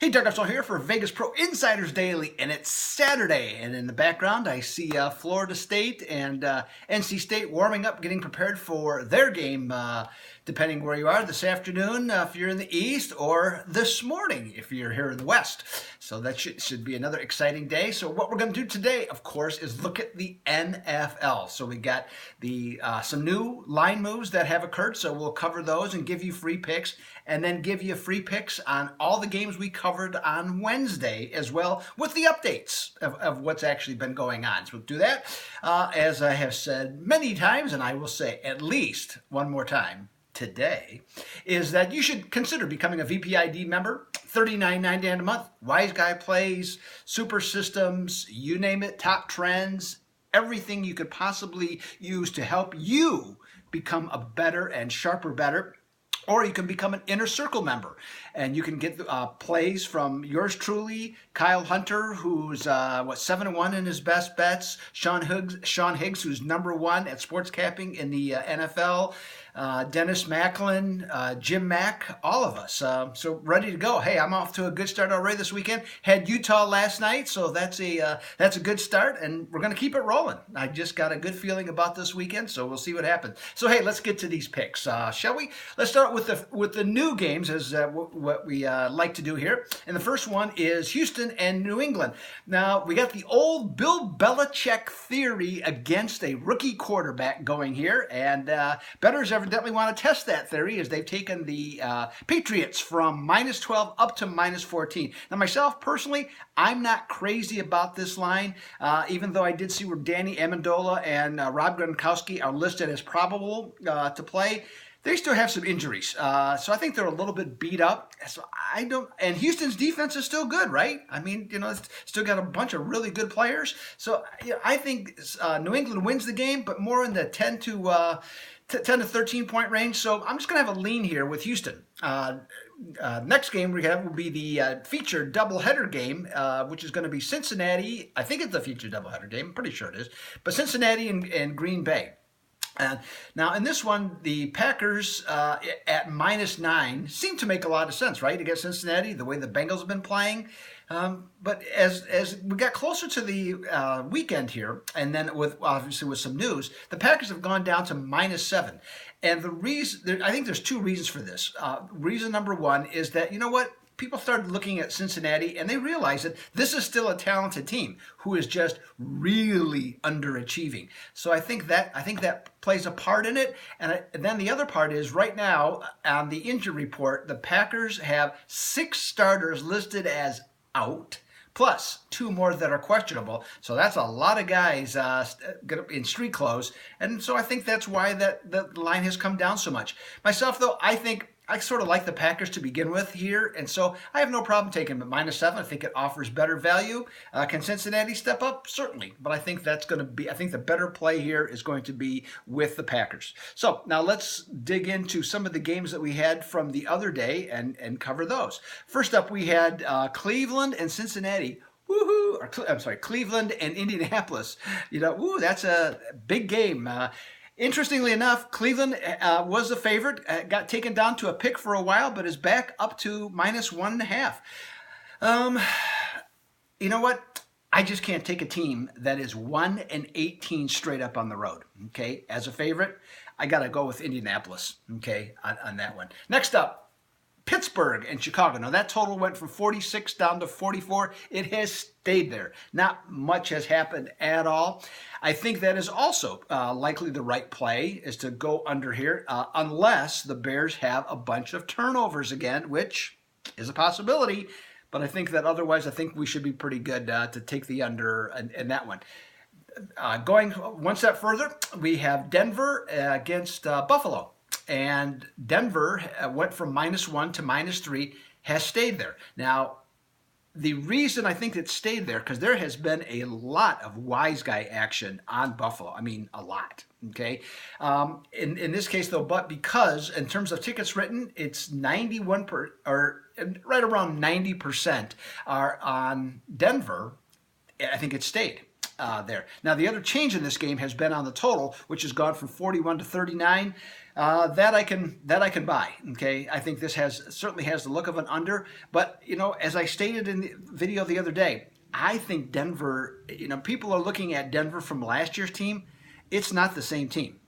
Hey, Doug Upstone here for Vegas Pro Insiders Daily, and it's Saturday. And in the background, I see Florida State and NC State warming up, getting prepared for their game, depending where you are this afternoon if you're in the East, or this morning if you're here in the West. So that should be another exciting day. So what we're going to do today, of course, is look at the NFL. So we got the some new line moves that have occurred, so we'll cover those and give you free picks, and then give you free picks on all the games we covered on Wednesday as well, with the updates of what's actually been going on. So we'll do that. As I have said many times, and I will say at least one more time today, is that you should consider becoming a VPID member. $39.99 a month. Wise Guy plays, super systems, you name it, top trends, everything you could possibly use to help you become a better and sharper better. Or you can become an Inner Circle member, and you can get plays from yours truly, Kyle Hunter, who's 7-1 in his best bets, Sean Higgs, who's #1 at sports capping in the NFL, Dennis Macklin, Jim Mack, all of us. So ready to go. Hey, I'm off to a good start already this weekend. Had Utah last night, so that's a good start, and we're going to keep it rolling. I just got a good feeling about this weekend, so we'll see what happens. So hey, let's get to these picks, shall we? Let's start with the new games, as what we like to do here. And the first one is Houston and New England. Now, we got the old Bill Belichick theory against a rookie quarterback going here, and bettors evidently want to test that theory, as they've taken the Patriots from -12 up to -14. Now, myself, personally, I'm not crazy about this line, even though I did see where Danny Amendola and Rob Gronkowski are listed as probable to play. They still have some injuries, so I think they're a little bit beat up. So I don't, and Houston's defense is still good, right? I mean, it's still got a bunch of really good players. So I think New England wins the game, but more in the 10 to 13 point range. So I'm just going to have a lean here with Houston. Next game we have will be the featured doubleheader game, which is going to be Cincinnati. I think it's a featured doubleheader game. I'm pretty sure it is. But Cincinnati and Green Bay. Now, in this one, the Packers at -9 seem to make a lot of sense, right, against Cincinnati, the way the Bengals have been playing. But as we got closer to the weekend here, and then obviously with some news, the Packers have gone down to -7. And the reason, I think there's two reasons for this. Reason number one is that, you know what? People started looking at Cincinnati, and they realized that this is still a talented team who is just really underachieving. So I think that plays a part in it. And then the other part is, right now on the injury report, the Packers have 6 starters listed as out, plus 2 more that are questionable. So that's a lot of guys in street clothes. And so I think that's why the line has come down so much. Myself, though, I sort of like the Packers to begin with here, and so I have no problem taking them at -7. I think it offers better value. Can Cincinnati step up? Certainly, but I think that's going to be, I think the better play here is going to be with the Packers. So now let's dig into some of the games that we had from the other day and cover those. First up, we had Cleveland and Cincinnati. Woohoo! I'm sorry, Cleveland and Indianapolis. Woo, that's a big game. Interestingly enough, Cleveland was the favorite, got taken down to a pick for a while, but is back up to -1.5. You know what? I just can't take a team that is 1-18 straight up on the road. Okay, as a favorite, I got to go with Indianapolis. Okay, on that one. Next up, Pittsburgh and Chicago. Now, that total went from 46 down to 44. It has stayed there. Not much has happened at all. I think that is also likely the right play, is to go under here, unless the Bears have a bunch of turnovers again, which is a possibility. But I think that otherwise, I think we should be pretty good to take the under in that one. Going one step further, we have Denver against Buffalo. And Denver went from -1 to -3, has stayed there. Now, the reason I think it stayed there, because there has been a lot of Wise Guy action on Buffalo. I mean, a lot. Okay. In this case, though, but because in terms of tickets written, it's 91 or right around 90% are on Denver. I think it stayed there. Now, the other change in this game has been on the total, which has gone from 41 to 39. that I can buy. Okay, I think this certainly has the look of an under, but as I stated in the video the other day, I think Denver. People are looking at Denver from last year's team. It's not the same team.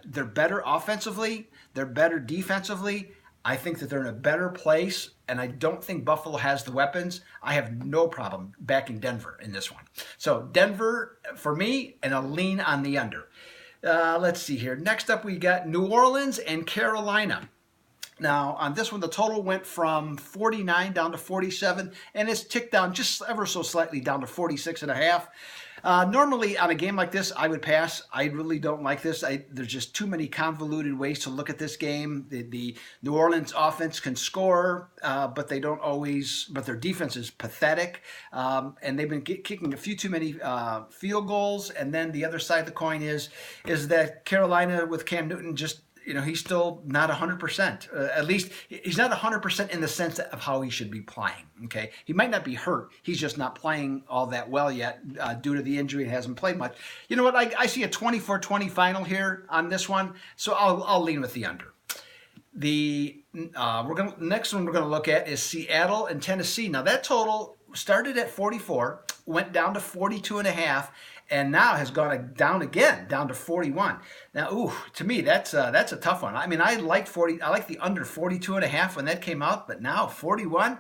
They're better offensively. They're better defensively. I think that they're in a better place, and I don't think Buffalo has the weapons. I have no problem backing Denver in this one. So Denver for me, and a lean on the under. Let's see here. Next up, we got New Orleans and Carolina. Now, on this one, the total went from 49 down to 47, and it's ticked down just ever so slightly down to 46.5. Normally, on a game like this, I would pass. I really don't like this. There's just too many convoluted ways to look at this game. The New Orleans offense can score, but they don't always. But their defense is pathetic, and they've been kicking a few too many field goals. And then the other side of the coin is that Carolina with Cam Newton just. He's still not 100%. At least he's not 100% in the sense of how he should be playing. Okay, he might not be hurt. He's just not playing all that well yet due to the injury. He hasn't played much. You know what? I see a 24-20 final here on this one, so I'll lean with the under. The next one we're gonna look at is Seattle and Tennessee. Now that total started at 44, went down to 42.5. And now has gone down again, down to 41. Now, to me, that's a tough one. I mean, I like the under 42.5 when that came out, but now 41.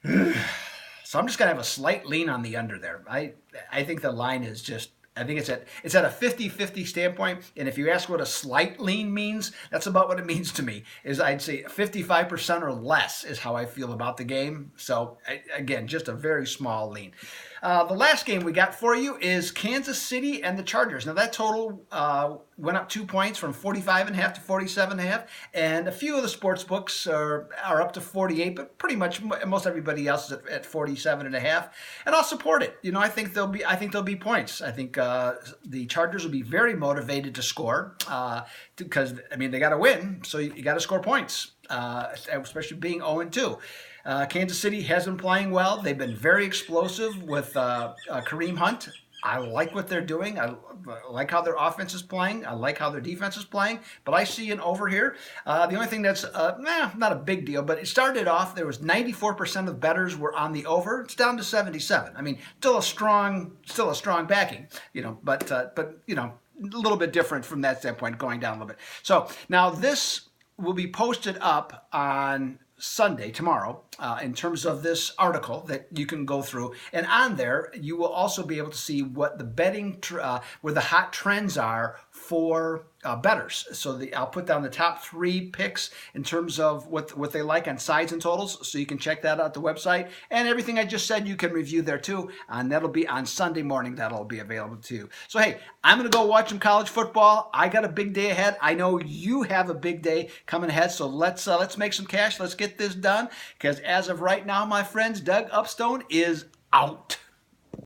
So I'm just gonna have a slight lean on the under there. I think the line is just. I think it's at a 50-50 standpoint, and if you ask what a slight lean means, that's about what it means to me. Is I'd say 55% or less is how I feel about the game. So again, just a very small lean. The last game we got for you is Kansas City and the Chargers. Now that total went up 2 points from 45.5 to 47.5, and a few of the sports books are up to 48, but pretty much most everybody else is at 47.5. And I'll support it. I think there'll be points. I think the Chargers will be very motivated to score because they got to win, so you got to score points, especially being 0-2. Kansas City has been playing well. They've been very explosive with Kareem Hunt. I like what they're doing. I like how their offense is playing. I like how their defense is playing. But I see an over here. The only thing that's not a big deal, but it started off, there was 94% of bettors were on the over. It's down to 77. Still a strong backing, but a little bit different from that standpoint, going down a little bit. So now this will be posted up on Sunday, tomorrow, in terms of this article that you can go through. And on there, you will also be able to see what the betting, where the hot trends are for bettors. So I'll put down the top 3 picks in terms of what they like on sides and totals. So you can check that out at the website. And everything I just said, you can review there too. And that'll be on Sunday morning. That'll be available too. So hey, I'm going to go watch some college football. I got a big day ahead. I know you have a big day coming ahead. So let's make some cash. Let's get this done. Because as of right now, my friends, Doug Upstone is out.